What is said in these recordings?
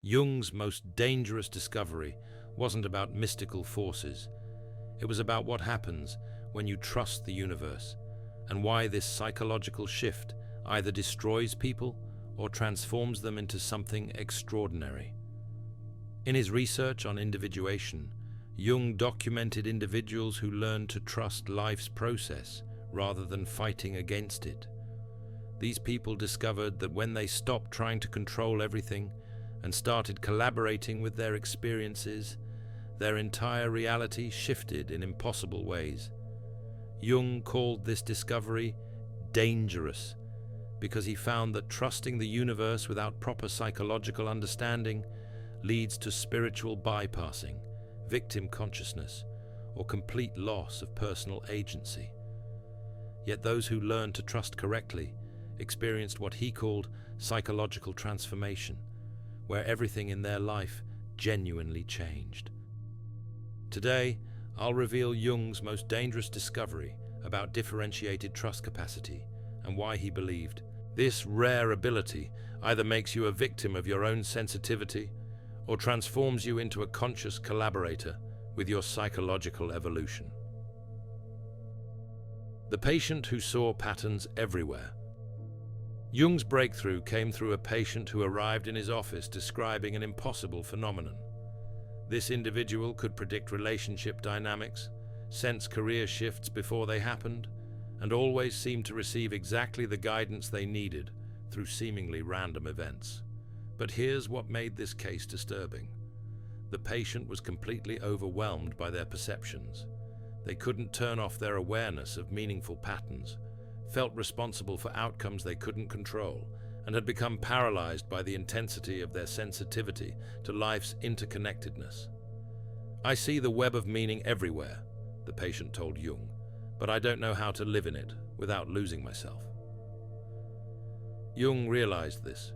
Jung's most dangerous discovery wasn't about mystical forces. It was about what happens when you trust the universe, and why this psychological shift either destroys people or transforms them into something extraordinary. In his research on individuation, Jung documented individuals who learned to trust life's process rather than fighting against it. These people discovered that when they stopped trying to control everything and started collaborating with their experiences, their entire reality shifted in impossible ways. Jung called this discovery dangerous because he found that trusting the universe without proper psychological understanding leads to spiritual bypassing, victim consciousness, or complete loss of personal agency. Yet those who learned to trust correctly experienced what he called psychological transformation, where everything in their life genuinely changed. Today, I'll reveal Jung's most dangerous discovery about differentiated trust capacity and why he believed this rare ability either makes you a victim of your own sensitivity or transforms you into a conscious collaborator with your psychological evolution. The patient who saw patterns everywhere. Jung's breakthrough came through a patient who arrived in his office describing an impossible phenomenon. This individual could predict relationship dynamics, sense career shifts before they happened, and always seemed to receive exactly the guidance they needed through seemingly random events. But here's what made this case disturbing. The patient was completely overwhelmed by their perceptions. They couldn't turn off their awareness of meaningful patterns, felt responsible for outcomes they couldn't control, and had become paralyzed by the intensity of their sensitivity to life's interconnectedness. "I see the web of meaning everywhere," the patient told Jung, "but I don't know how to live in it without losing myself." Jung realized this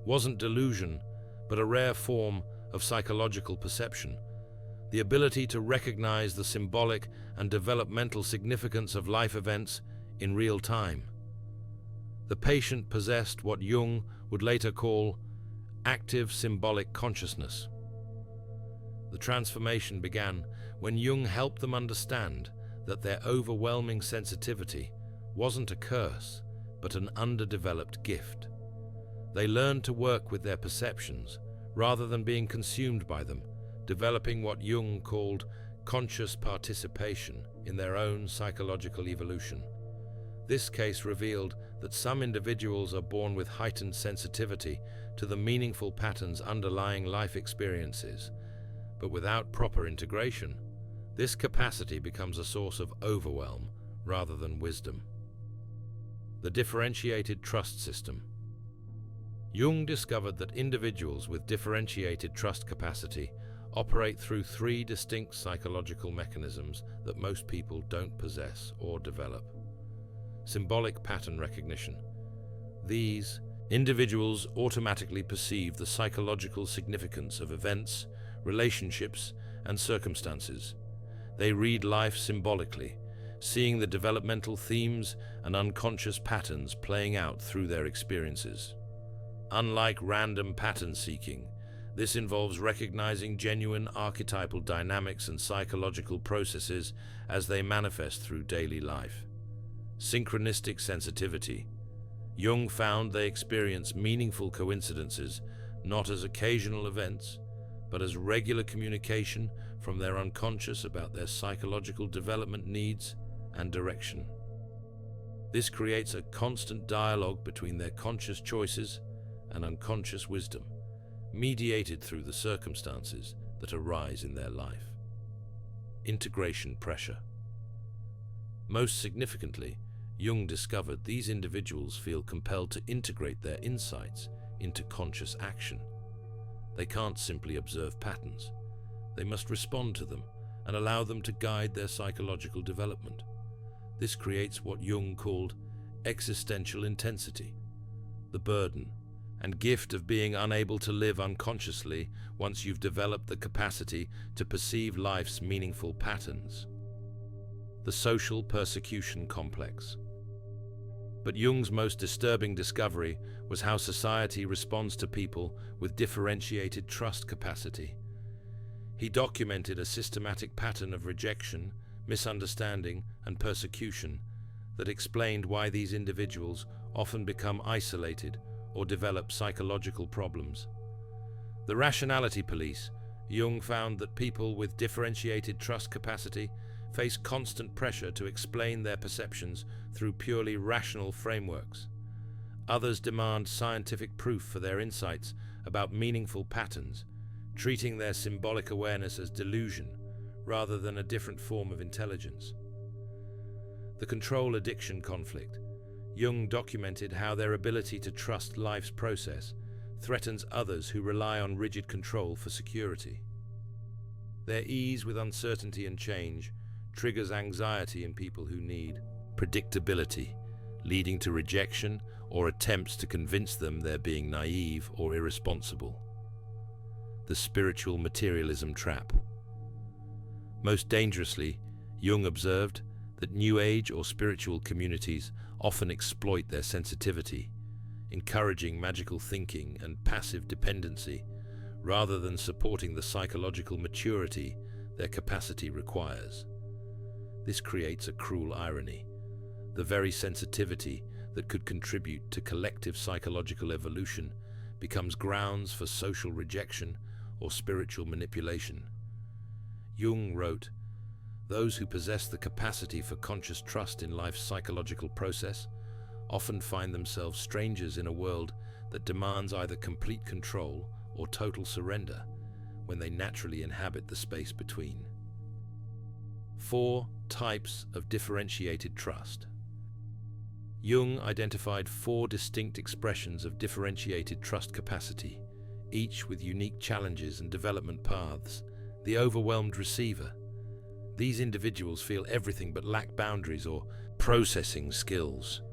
wasn't delusion, but a rare form of psychological perception, the ability to recognize the symbolic and developmental significance of life events in real time. The patient possessed what Jung would later call active symbolic consciousness. The transformation began when Jung helped them understand that their overwhelming sensitivity wasn't a curse, but an underdeveloped gift. They learned to work with their perceptions rather than being consumed by them, developing what Jung called conscious participation in their own psychological evolution. This case revealed that some individuals are born with heightened sensitivity to the meaningful patterns underlying life experiences, but without proper integration, this capacity becomes a source of overwhelm rather than wisdom. The differentiated trust system. Jung discovered that individuals with differentiated trust capacity operate through three distinct psychological mechanisms that most people don't possess or develop. Symbolic pattern recognition. These individuals automatically perceive the psychological significance of events, relationships, and circumstances. They read life symbolically, seeing the developmental themes and unconscious patterns playing out through their experiences. Unlike random pattern seeking, this involves recognizing genuine archetypal dynamics and psychological processes as they manifest through daily life. Synchronistic sensitivity. Jung found they experience meaningful coincidences not as occasional events, but as regular communication from their unconscious about their psychological development needs and direction. This creates a constant dialogue between their conscious choices and unconscious wisdom, mediated through the circumstances that arise in their life. Integration pressure. Most significantly, Jung discovered these individuals feel compelled to integrate their insights into conscious action. They can't simply observe patterns. They must respond to them and allow them to guide their psychological development. This creates what Jung called existential intensity, the burden and gift of being unable to live unconsciously once you've developed the capacity to perceive life's meaningful patterns. The social persecution complex. But Jung's most disturbing discovery was how society responds to people with differentiated trust capacity. He documented a systematic pattern of rejection, misunderstanding, and persecution that explained why these individuals often become isolated or develop psychological problems. The rationality police. Jung found that people with differentiated trust capacity face constant pressure to explain their perceptions through purely rational frameworks. Others demand scientific proof for their insights about meaningful patterns, treating their symbolic awareness as delusion rather than a different form of intelligence. The control-addiction conflict. Jung documented how their ability to trust life's process threatens others who rely on rigid control for security. Their ease with uncertainty and change triggers anxiety in people who need predictability, leading to rejection or attempts to convince them they're being naive or irresponsible. The spiritual materialism trap. Most dangerously, Jung observed that New Age or spiritual communities often exploit their sensitivity, encouraging magical thinking and passive dependency, rather than supporting the psychological maturity their capacity requires. This creates a cruel irony. The very sensitivity that could contribute to collective psychological evolution becomes grounds for social rejection or spiritual manipulation. Jung wrote, "Those who possess the capacity for conscious trust in life's psychological process often find themselves strangers in a world that demands either complete control or total surrender when they naturally inhabit the space between." 4 types of differentiated trust. Jung identified 4 distinct expressions of differentiated trust capacity, each with unique challenges and development paths. The overwhelmed receiver. These individuals feel everything but lack boundaries or processing skills.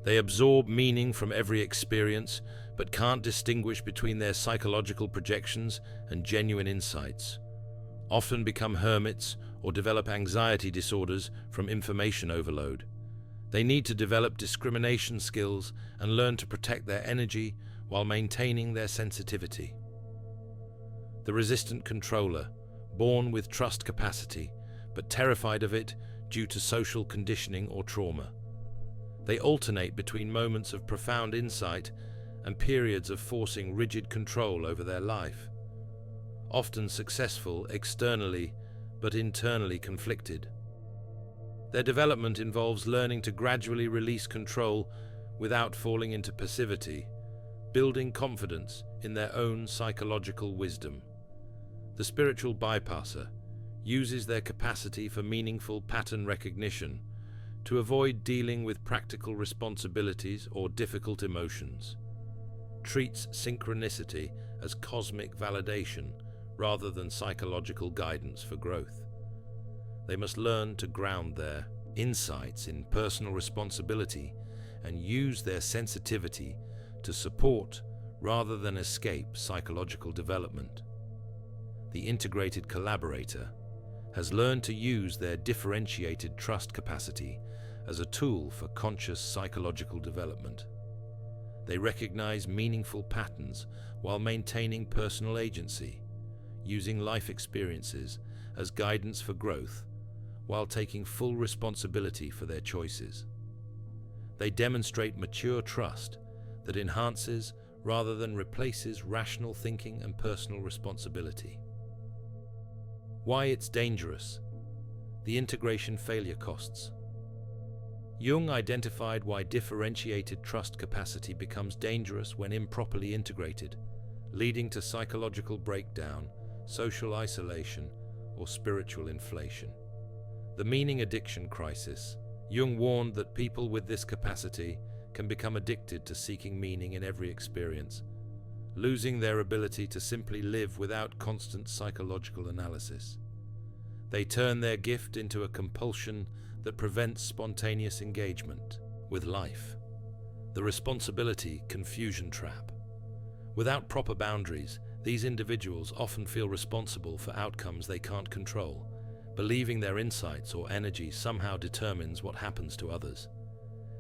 They absorb meaning from every experience, but can't distinguish between their psychological projections and genuine insights. Often become hermits or develop anxiety disorders from information overload. They need to develop discrimination skills and learn to protect their energy while maintaining their sensitivity. The resistant controller, born with trust capacity, but terrified of it due to social conditioning or trauma. They alternate between moments of profound insight and periods of forcing rigid control over their life. Often successful externally, but internally conflicted. Their development involves learning to gradually release control without falling into passivity, building confidence in their own psychological wisdom. The spiritual bypasser uses their capacity for meaningful pattern recognition to avoid dealing with practical responsibilities or difficult emotions. Treats synchronicity as cosmic validation rather than psychological guidance for growth. They must learn to ground their insights in personal responsibility and use their sensitivity to support rather than escape psychological development. The integrated collaborator has learned to use their differentiated trust capacity as a tool for conscious psychological development. They recognize meaningful patterns while maintaining personal agency, using life experiences as guidance for growth while taking full responsibility for their choices. They demonstrate mature trust that enhances rather than replaces rational thinking and personal responsibility. Why it's dangerous. The integration failure costs. Jung identified why differentiated trust capacity becomes dangerous when improperly integrated, leading to psychological breakdown, social isolation, or spiritual inflation. The meaning addiction crisis. Jung warned that people with this capacity can become addicted to seeking meaning in every experience, losing their ability to simply live without constant psychological analysis. They turn their gift into a compulsion that prevents spontaneous engagement with life. The responsibility confusion trap. Without proper boundaries, these individuals often feel responsible for outcomes they can't control, believing their insights or energy somehow determines what happens to others.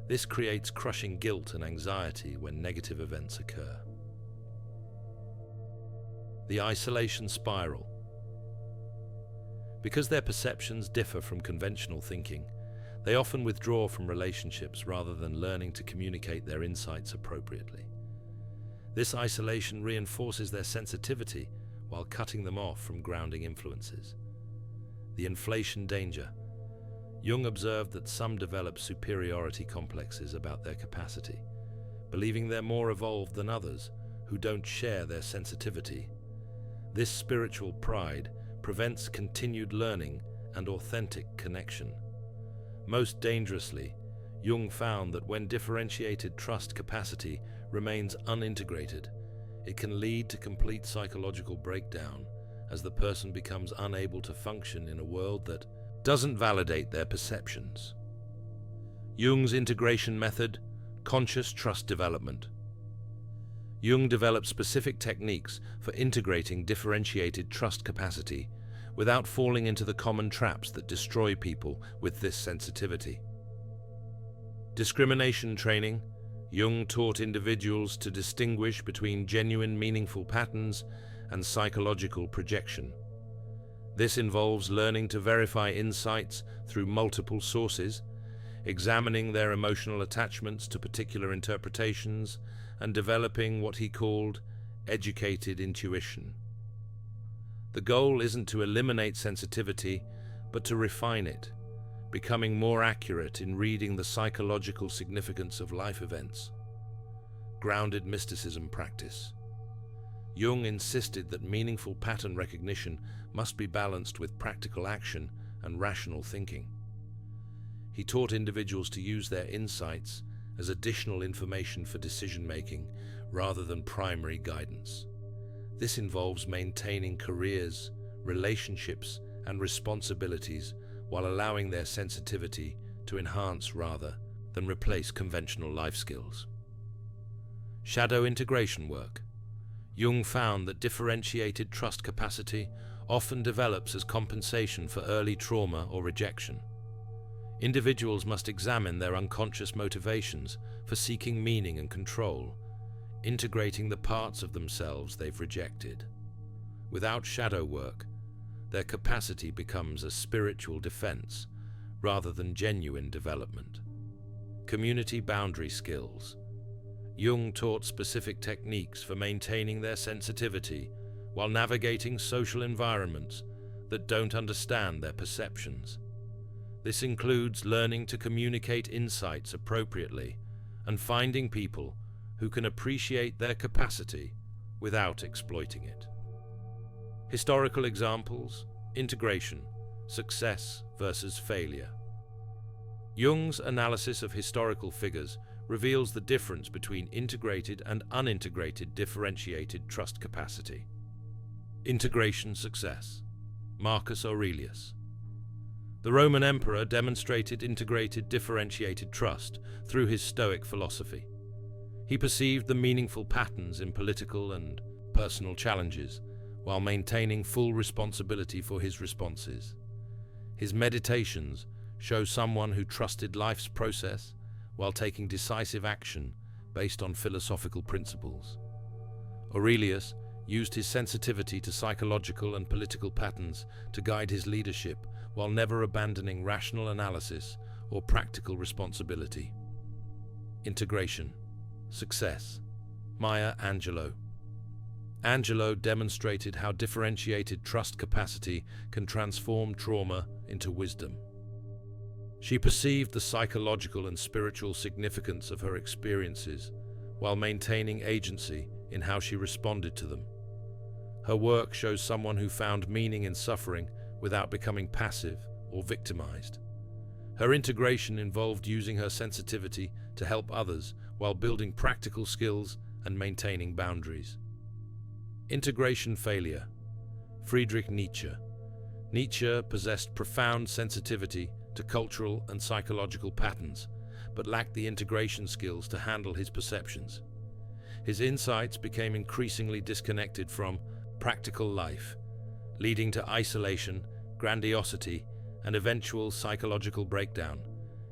This creates crushing guilt and anxiety when negative events occur. The isolation spiral. Because their perceptions differ from conventional thinking, they often withdraw from relationships rather than learning to communicate their insights appropriately. This isolation reinforces their sensitivity while cutting them off from grounding influences. The inflation danger. Jung observed that some develop superiority complexes about their capacity, believing they're more evolved than others who don't share their sensitivity. This spiritual pride prevents continued learning and authentic connection. Most dangerously, Jung found that when differentiated trust capacity remains unintegrated, it can lead to complete psychological breakdown as the person becomes unable to function in a world that doesn't validate their perceptions. Jung's integration method, conscious trust development. Jung developed specific techniques for integrating differentiated trust capacity without falling into the common traps that destroy people with this sensitivity. Discrimination training. Jung taught individuals to distinguish between genuine, meaningful patterns and psychological projection. This involves learning to verify insights through multiple sources, examining their emotional attachments to particular interpretations, and developing what he called educated intuition. The goal isn't to eliminate sensitivity, but to refine it, becoming more accurate in reading the psychological significance of life events. Grounded mysticism practice. Jung insisted that meaningful pattern recognition must be balanced with practical action and rational thinking. He taught individuals to use their insights as additional information for decision-making rather than primary guidance. This involves maintaining careers, relationships, and responsibilities while allowing their sensitivity to enhance rather than replace conventional life skills. Shadow integration work. Jung found that differentiated trust capacity often develops as compensation for early trauma or rejection. Individuals must examine their unconscious motivations for seeking meaning and control, integrating the parts of themselves they've rejected. Without shadow work, their capacity becomes a spiritual defense rather than genuine development. Community boundary skills. Jung taught specific techniques for maintaining their sensitivity while navigating social environments that don't understand their perceptions. This includes learning to communicate insights appropriately and finding people who can appreciate their capacity without exploiting it. Historical examples, integration, success versus failure. Jung's analysis of historical figures reveals the difference between integrated and unintegrated differentiated trust capacity. Integration success. Marcus Aurelius. The Roman emperor demonstrated integrated differentiated trust through his Stoic philosophy. He perceived the meaningful patterns in political and personal challenges while maintaining full responsibility for his responses. His meditations show someone who trusted life's process while taking decisive action based on philosophical principles. Aurelius used his sensitivity to psychological and political patterns to guide his leadership while never abandoning rational analysis or practical responsibility. Integration. Success. Maya Angelou. Angelou demonstrated how differentiated trust capacity can transform trauma into wisdom. She perceived the psychological and spiritual significance of her experiences while maintaining agency in how she responded to them. Her work shows someone who found meaning in suffering without becoming passive or victimized. Her integration involved using her sensitivity to help others while building practical skills and maintaining boundaries. Integration failure. Friedrich Nietzsche. Nietzsche possessed profound sensitivity to cultural and psychological patterns, but lacked the integration skills to handle his perceptions. His insights became increasingly disconnected from practical life, leading to isolation, grandiosity, and eventual psychological breakdown.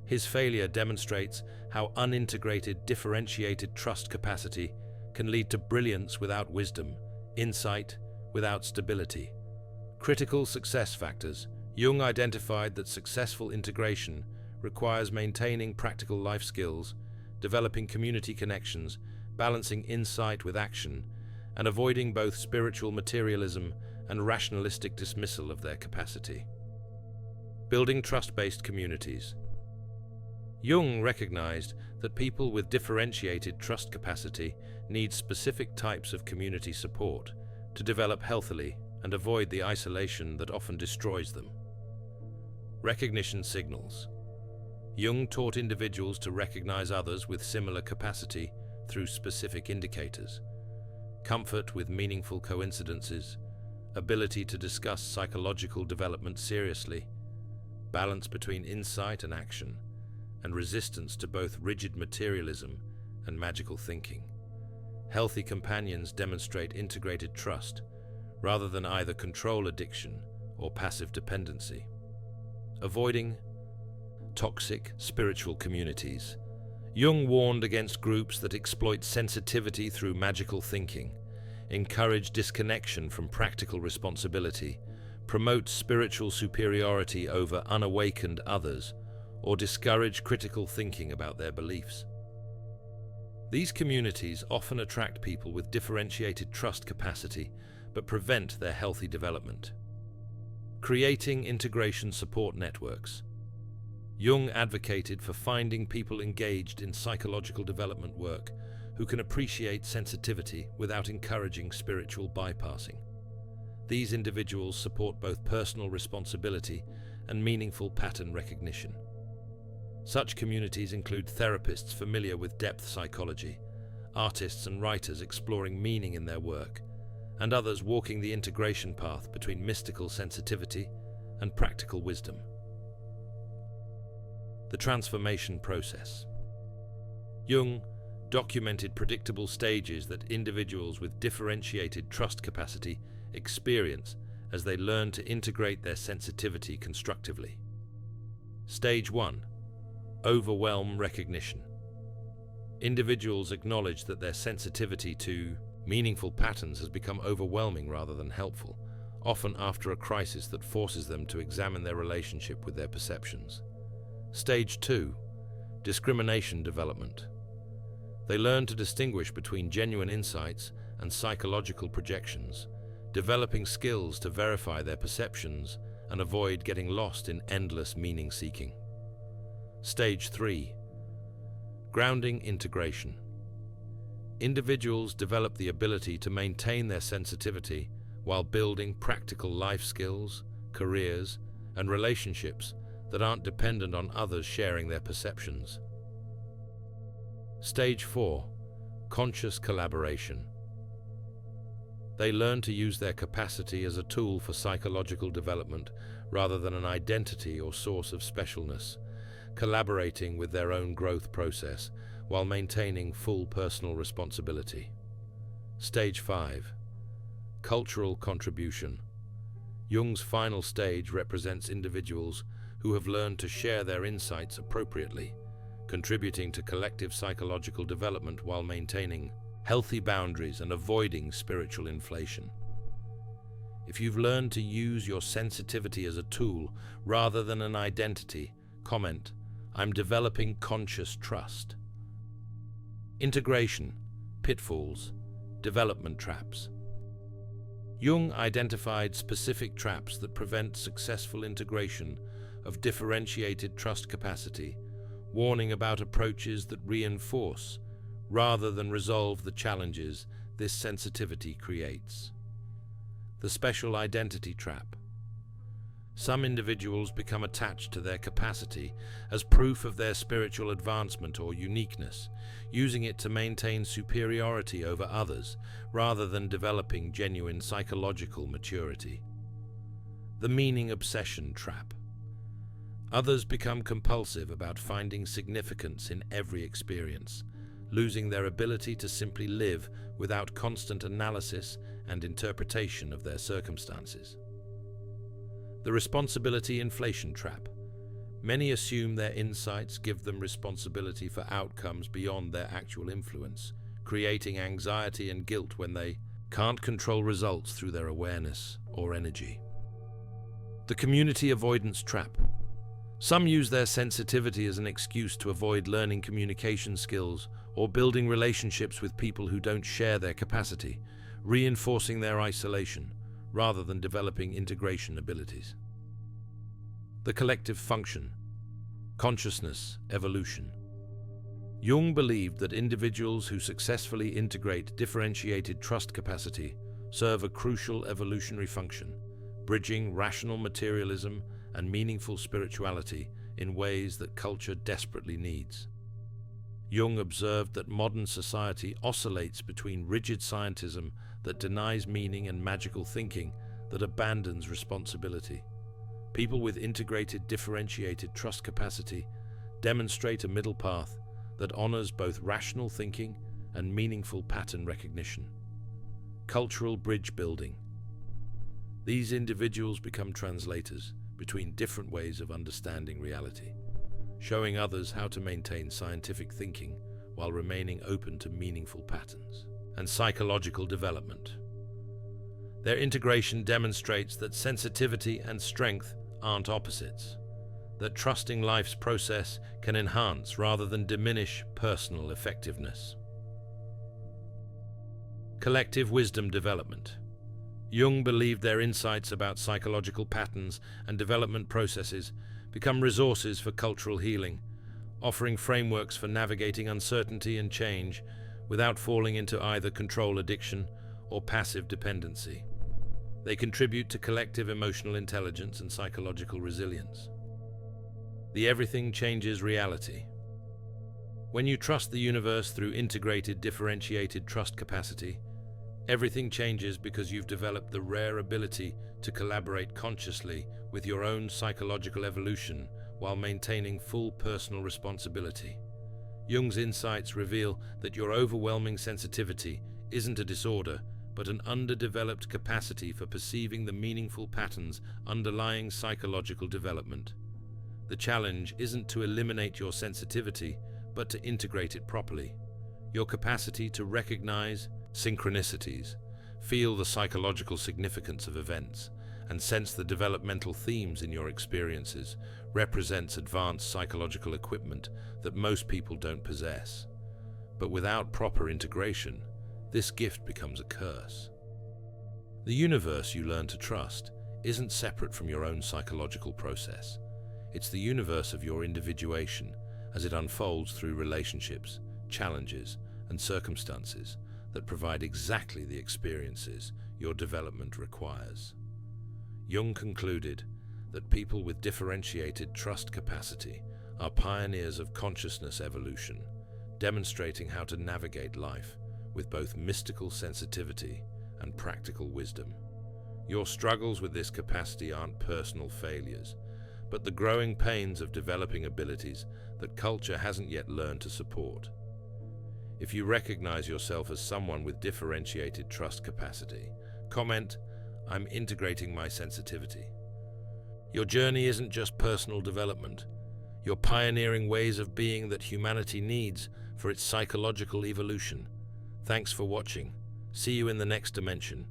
His failure demonstrates how unintegrated, differentiated trust capacity can lead to brilliance without wisdom, insight without stability. Critical success factors. Jung identified that successful integration requires maintaining practical life skills, developing community connections, balancing insight with action, and avoiding both spiritual materialism and rationalistic dismissal of their capacity. Building trust-based communities. Jung recognized that people with differentiated trust capacity need specific types of community support to develop healthily and avoid the isolation that often destroys them. Recognition signals. Jung taught individuals to recognize others with similar capacity through specific indicators: comfort with meaningful coincidences, ability to discuss psychological development seriously, balance between insight and action, and resistance to both rigid materialism and magical thinking. Healthy companions demonstrate integrated trust, rather than either control addiction or passive dependency. Avoiding toxic spiritual communities. Jung warned against groups that exploit sensitivity through magical thinking, encourage disconnection from practical responsibility, promote spiritual superiority over unawakened others, or discourage critical thinking about their beliefs. These communities often attract people with differentiated trust capacity, but prevent their healthy development. Creating integration support networks. Jung advocated for finding people engaged in psychological development work who can appreciate sensitivity without encouraging spiritual bypassing. These individuals support both personal responsibility and meaningful pattern recognition. Such communities include therapists familiar with depth psychology, artists and writers exploring meaning in their work, and others walking the integration path between mystical sensitivity and practical wisdom. The transformation process. Jung documented predictable stages that individuals with differentiated trust capacity experience as they learn to integrate their sensitivity constructively. Stage 1. Overwhelm recognition. Individuals acknowledge that their sensitivity to meaningful patterns has become overwhelming rather than helpful, often after a crisis that forces them to examine their relationship with their perceptions. Stage 2. Discrimination development. They learn to distinguish between genuine insights and psychological projections, developing skills to verify their perceptions and avoid getting lost in endless meaning-seeking. Stage 3. Grounding integration. Individuals develop the ability to maintain their sensitivity while building practical life skills, careers, and relationships that aren't dependent on others sharing their perceptions. Stage 4. Conscious collaboration. They learn to use their capacity as a tool for psychological development rather than an identity or source of specialness, collaborating with their own growth process while maintaining full personal responsibility. Stage 5. Cultural contribution. Jung's final stage represents individuals who have learned to share their insights appropriately, contributing to collective psychological development while maintaining healthy boundaries and avoiding spiritual inflation. If you've learned to use your sensitivity as a tool rather than an identity, comment, "I'm developing conscious trust." Integration, pitfalls, development traps. Jung identified specific traps that prevent successful integration of differentiated trust capacity, warning about approaches that reinforce rather than resolve the challenges this sensitivity creates. The special identity trap. Some individuals become attached to their capacity as proof of their spiritual advancement or uniqueness, using it to maintain superiority over others rather than developing genuine psychological maturity. The meaning obsession trap. Others become compulsive about finding significance in every experience, losing their ability to simply live without constant analysis and interpretation of their circumstances. The responsibility inflation trap. Many assume their insights give them responsibility for outcomes beyond their actual influence, creating anxiety and guilt when they can't control results through their awareness or energy. The community avoidance trap. Some use their sensitivity as an excuse to avoid learning communication skills or building relationships with people who don't share their capacity, reinforcing their isolation rather than developing integration abilities. The collective function. Consciousness evolution. Jung believed that individuals who successfully integrate differentiated trust capacity serve a crucial evolutionary function, bridging rational materialism and meaningful spirituality in ways that culture desperately needs. Jung observed that modern society oscillates between rigid scientism that denies meaning and magical thinking that abandons responsibility. People with integrated, differentiated trust capacity demonstrate a middle path that honors both rational thinking and meaningful pattern recognition. Cultural bridge building. These individuals become translators between different ways of understanding reality, showing others how to maintain scientific thinking while remaining open to meaningful patterns. And psychological development. Their integration demonstrates that sensitivity and strength aren't opposites, that trusting life's process can enhance rather than diminish personal effectiveness. Collective wisdom development. Jung believed their insights about psychological patterns and development processes become resources for cultural healing, offering frameworks for navigating uncertainty and change without falling into either control addiction or passive dependency. They contribute to collective emotional intelligence and psychological resilience. The everything changes reality. When you trust the universe through integrated, differentiated trust capacity, everything changes because you've developed the rare ability to collaborate consciously with your own psychological evolution while maintaining full personal responsibility. Jung's insights reveal that your overwhelming sensitivity isn't a disorder, but an underdeveloped capacity for perceiving the meaningful patterns underlying psychological development. The challenge isn't to eliminate your sensitivity, but to integrate it properly. Your capacity to recognize synchronicities, feel the psychological significance of events, and sense the developmental themes in your experiences represents advanced psychological equipment that most people don't possess. But without proper integration, this gift becomes a curse. The universe you learn to trust isn't separate from your own psychological process. It's the universe of your individuation as it unfolds through relationships, challenges, and circumstances that provide exactly the experiences your development requires. Jung concluded that people with differentiated trust capacity are pioneers of consciousness evolution, demonstrating how to navigate life with both mystical sensitivity and practical wisdom. Your struggles with this capacity aren't personal failures, but the growing pains of developing abilities that culture hasn't yet learned to support. If you recognize yourself as someone with differentiated trust capacity, comment, "I'm integrating my sensitivity." Your journey isn't just personal development. You're pioneering ways of being that humanity needs for its psychological evolution. Thanks for watching. See you in the next dimension.